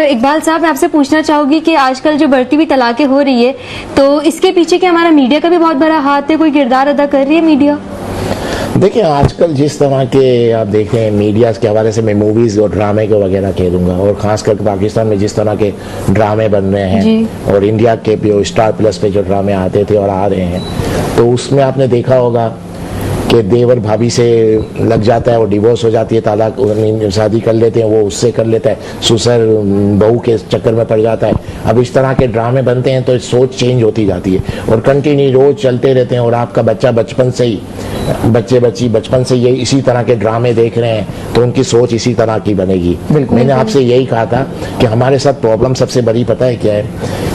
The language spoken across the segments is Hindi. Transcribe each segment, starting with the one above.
इकबाल साहब, मैं आपसे पूछना चाहूंगी कि आजकल जो बढ़ती हुई तलाकें हो रही है, तो इसके पीछे क्या हमारा मीडिया का भी बहुत बड़ा हाथ है? कोई किरदार अदा कर रही है मीडिया? देखिए, आजकल जिस तरह के आप देखें मीडिया के हवाले से मैं मूवीज और ड्रामे के वगैरह कह दूंगा, और खासकर पाकिस्तान में जिस तरह के ड्रामे बन रहे हैं और इंडिया के भी स्टार प्लस पे जो ड्रामे आते थे और आ रहे हैं, तो उसमें आपने देखा होगा कि देवर भाभी से लग जाता है, वो डिवोर्स हो जाती है, तालाक शादी कर लेते हैं, वो उससे कर लेता है, ससुर बहू के चक्कर में पड़ जाता है। अब इस तरह के ड्रामे बनते हैं तो सोच चेंज होती जाती है और कंटिन्यू रोज चलते रहते हैं, और आपका बच्चा बचपन से ही बचपन से ये इसी तरह के ड्रामे देख रहे हैं तो उनकी सोच इसी तरह की बनेगी। मैंने आपसे यही कहा था कि हमारे साथ प्रॉब्लम सबसे बड़ी पता है क्या है,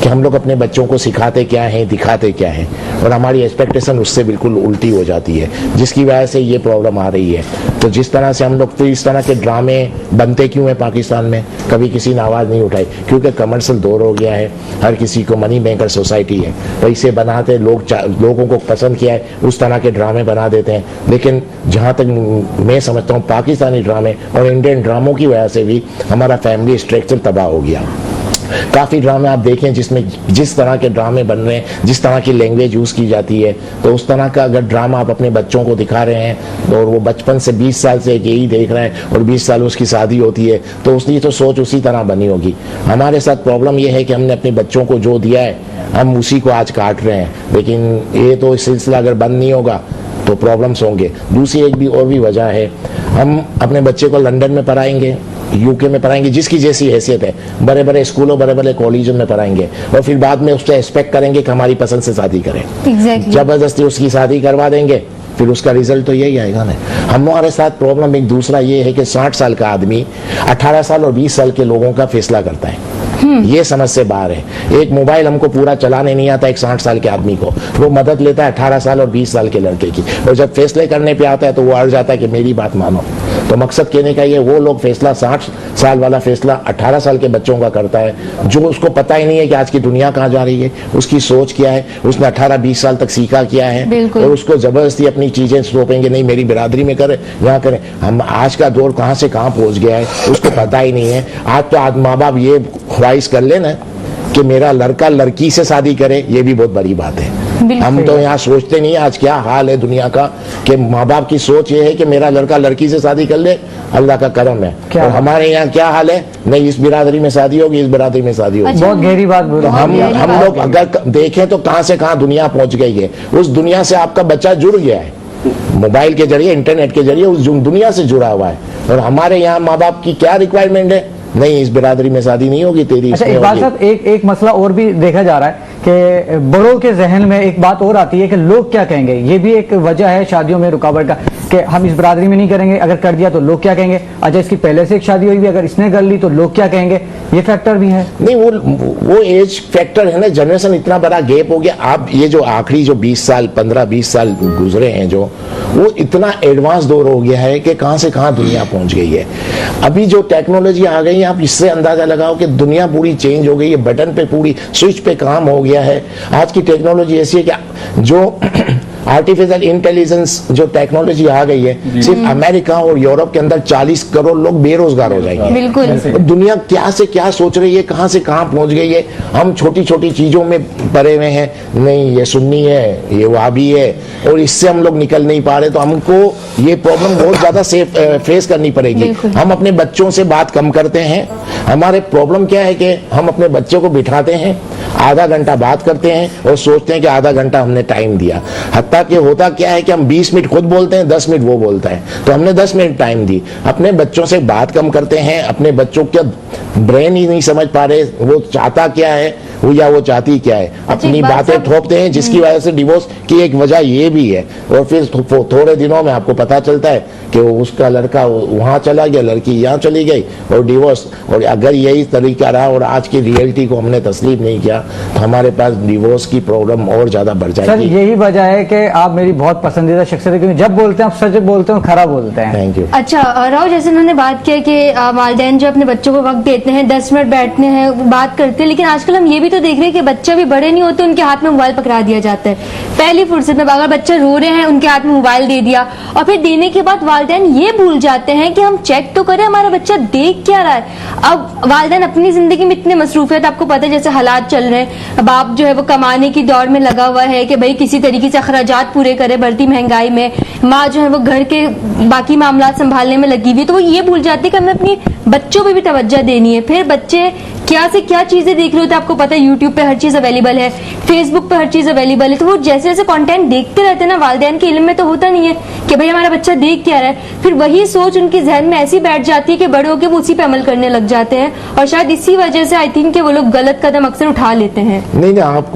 कि हम लोग अपने बच्चों को सिखाते क्या है, दिखाते क्या है, और हमारी एक्सपेक्टेशन उससे बिल्कुल उल्टी हो जाती है, जिसकी वजह से ये प्रॉब्लम आ रही है। तो जिस तरह से हम लोग, तो इस तरह के ड्रामे बनते क्यों हैं पाकिस्तान में, कभी किसी ने आवाज़ नहीं उठाई, क्योंकि कमर्शियल दौर हो गया है, हर किसी को मनी मेकर सोसाइटी है, तो इसे बनाते लोगों को पसंद किया है, उस तरह के ड्रामे बना देते हैं। लेकिन जहाँ तक मैं समझता हूँ, पाकिस्तानी ड्रामे और इंडियन ड्रामों की वजह से भी हमारा फैमिली स्ट्रक्चर तबाह हो गया। काफ़ी ड्रामे आप देखें जिसमें जिस तरह के ड्रामे बन रहे हैं, जिस तरह की लैंग्वेज यूज़ की जाती है, तो उस तरह का अगर ड्रामा आप अपने बच्चों को दिखा रहे हैं और वो बचपन से 20 साल से यही देख रहे हैं और 20 साल उसकी शादी होती है, तो उसकी तो सोच उसी तरह बनी होगी। हमारे साथ प्रॉब्लम ये है कि हमने अपने बच्चों को जो दिया है हम उसी को आज काट रहे हैं, लेकिन ये तो सिलसिला अगर बंद नहीं होगा तो प्रॉब्लम्स होंगे। दूसरी एक भी और भी वजह है, हम अपने बच्चे को लंदन में पढ़ाएंगे, यूके में पढ़ाएंगे, जिसकी जैसी हैसियत है, बड़े बड़े स्कूलों बड़े बड़े कॉलेजों में पढ़ाएंगे, और फिर बाद में उससे एक्सपेक्ट करेंगे कि हमारी पसंद से शादी करें। जबरदस्ती उसकी शादी करवा देंगे, फिर उसका रिजल्ट तो यही आएगा ना। हमारे साथ प्रॉब्लम एक दूसरा ये है कि 60 साल का आदमी 18 साल और 20 साल के लोगों का फैसला करता है। ये समझ से बाहर है। एक मोबाइल हमको पूरा चलाने नहीं आता एक 60 साल के आदमी को, वो मदद लेता है 18 साल और 20 साल के लड़के की, और जब फैसले करने पे आता है तो वो अड़ जाता है कि मेरी बात मानो। तो मकसद कहने का ये, वो लोग फैसला 60 साल वाला फैसला 18 साल के बच्चों का करता है, जो उसको पता ही नहीं है कि आज की दुनिया कहाँ जा रही है, उसकी सोच क्या है, उसने 18-20 साल तक सीखा क्या है, और उसको जबरदस्ती अपनी चीजें सौंपेंगे, नहीं मेरी बिरादरी में करें, यहाँ करें। हम आज का दौर कहाँ से कहाँ पहुंच गया है उसको पता ही नहीं है। आज तो आज माँ बाप ये ख्वाहिश कर ले ना कि मेरा लड़का लड़की से शादी करे, ये भी बहुत बड़ी बात है। हम तो यहाँ सोचते नहीं, आज क्या हाल है दुनिया का, कि माँ बाप की सोच ये है कि मेरा लड़का लड़की से शादी कर ले, अल्लाह का करम है। और हमारे यहाँ क्या हाल है, नहीं इस बिरादरी में शादी होगी, इस बिरादरी में शादी होगी। अच्छा, बहुत गहरी बात बोल। तो हम लोग अगर देखें तो कहाँ से कहाँ दुनिया पहुंच गई है। उस दुनिया से आपका बच्चा जुड़ गया है, मोबाइल के जरिए, इंटरनेट के जरिए उस दुनिया से जुड़ा हुआ है। और हमारे यहाँ माँ बाप की क्या रिक्वायरमेंट है, नहीं इस बिरादरी में शादी नहीं होगी तेरी। अच्छा इकबाल साहब, एक मसला और भी देखा जा रहा है कि बड़ों के जहन में एक बात और आती है कि लोग क्या कहेंगे। ये भी एक वजह है शादियों में रुकावट का, कि हम इस बिरादरी में नहीं करेंगे, अगर कर दिया तो लोग क्या कहेंगे। अच्छा इसकी पहले से एक शादी हुई भी, अगर इसने कर ली तो लोग क्या कहेंगे, ये फैक्टर भी है। नहीं वो एज फैक्टर है ना, जनरेशन इतना बड़ा गैप हो गया। आप ये जो आखिरी जो 20 साल 15-20 साल गुजरे हैं, जो वो इतना एडवांस दौर हो गया है कि कहां से कहां दुनिया पहुंच गई है। अभी जो टेक्नोलॉजी आ गई है, आप इससे अंदाजा लगाओ कि दुनिया पूरी चेंज हो गई है, बटन पे पूरी स्विच पे काम हो गया है। आज की टेक्नोलॉजी ऐसी है कि जो आर्टिफिशियल इंटेलिजेंस जो टेक्नोलॉजी आ गई है, सिर्फ अमेरिका और यूरोप के अंदर 40 करोड़ लोग बेरोजगार हो जाएंगे। बिल्कुल। दुनिया क्या से क्या सोच रही है, कहां से कहां पहुंच गई है। हम छोटी छोटी चीजों में पड़े हुए हैं, नहीं ये सुन्नी है, ये वहाबी है, और इससे हम लोग निकल नहीं पा रहे। तो हमको ये प्रॉब्लम बहुत ज्यादा फेस करनी पड़ेगी। हम अपने बच्चों से बात कम करते हैं। हमारे प्रॉब्लम क्या है कि हम अपने बच्चों को बिठाते हैं, आधा घंटा बात करते हैं और सोचते हैं कि आधा घंटा हमने टाइम दिया। हत्ता कि होता क्या है कि हम 20 मिनट खुद बोलते हैं, 10 मिनट वो बोलता है, तो हमने 10 मिनट टाइम दी। अपने बच्चों से बात कम करते हैं, अपने बच्चों का ब्रेन ही नहीं समझ पा रहे, वो चाहता क्या है या वो चाहती क्या है, अपनी बातें थोपते हैं, जिसकी वजह से डिवोर्स की एक वजह ये भी है। और फिर थोड़े दिनों में आपको पता चलता है कि उसका लड़का वहां चला गया, लड़की यहाँ चली गई, और डिवोर्स। और अगर यही तरीका रहा और आज की रियलिटी को हमने तस्लीम नहीं किया, तो हमारे पास डिवोर्स की प्रॉब्लम और ज्यादा बढ़ जाएगी। सर यही वजह है कि आप मेरी बहुत पसंदीदा शख्सियत है, क्योंकि जब बोलते हैं आप सच बोलते हैं, खरा बोलते हैं। Thank you. अच्छा राव, जैसे उन्होंने बात किया कि वालिदैन जो अपने बच्चों को वक्त देते हैं, 10 मिनट बैठने हैं बात करते हैं, लेकिन आजकल हम ये भी तो तो देख रहे हैं कि बच्चा भी बड़े नहीं होते, उनके हाथ में मोबाइल पकड़ा दिया जाता है। पहली फुर्सत में अगर बच्चा रो रहे हैं, उनके हाथ में मोबाइल दे दिया, और फिर देने के बाद वालिदैन ये भूल जाते हैं कि हम चेक तो करें हमारा बच्चा देख क्या रहा है। अब वालिदैन अपनी जिंदगी में इतने मसरूफ है, तो आपको पता है जैसे हालात चल रहे हैं, बाप जो है वो कमाने की दौड़ में लगा हुआ है कि भाई किसी तरीके से अखराजात पूरे करे बढ़ती महंगाई में, माँ जो है वो घर के बाकी मामला संभालने में लगी हुई है, तो वो ये भूल जाती है कि हमें अपनी बच्चों पे भी तवज्जो देनी है। फिर बच्चे क्या से क्या चीजें देख रहे होते हैं, आपको पता है यूट्यूब पे हर चीज अवेलेबल है, फेसबुक पे हर चीज अवेलेबल है, तो वो जैसे जैसे कंटेंट देखते रहते हैं ना, वालिदैन के इल्म में तो होता नहीं है कि भाई हमारा बच्चा देख क्या रहा है, फिर वही सोच उनके जहन में ऐसी बैठ जाती है कि बड़े होकर वो उसी पे अमल करने लग जाते हैं, और शायद इसी वजह से आई थिंक कि वो लोग गलत कदम अक्सर उठा लेते हैं। नहीं, आप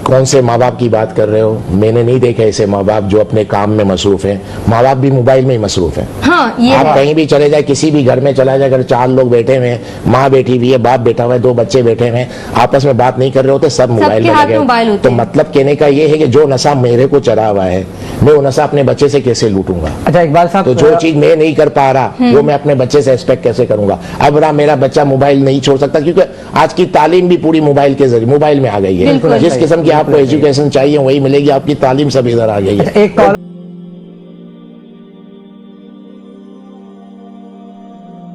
कौन से माँ बाप की बात कर रहे हो? मैंने नहीं देखा ऐसे माँ बाप जो अपने काम में मसरूफ है। माँ बाप भी मोबाइल में ही मसरूफ है। हाँ, ये आप है। कहीं भी चले जाए, किसी भी घर में चला जाए, अगर 4 लोग बैठे हुए हैं, माँ बैठी हुई है, बाप बैठा हुआ है, 2 बच्चे बैठे हुए हैं, आपस में बात नहीं कर रहे होते, सब मोबाइल सबके में हाथ लगे में मोबाइल हैं। होते तो हैं। मतलब कहने का ये है कि जो नशा मेरे को चढ़ा हुआ है, मैं वो नशा अपने बच्चे से कैसे लूटूंगा? अच्छा इकबाल साहब, तो जो चीज मैं नहीं कर पा रहा वो मैं अपने बच्चे से एक्सपेक्ट कैसे करूंगा? अब रहा मेरा बच्चा मोबाइल नहीं छोड़ सकता, क्योंकि आज की तालीम भी पूरी मोबाइल के जरिए मोबाइल में आ गई है। बिल्कुल जिस सही, किस्म की आपको बिल्कुल एजुकेशन चाहिए वही मिलेगी, आपकी तालीम सब इधर आ गई है। अच्छा, एक कॉल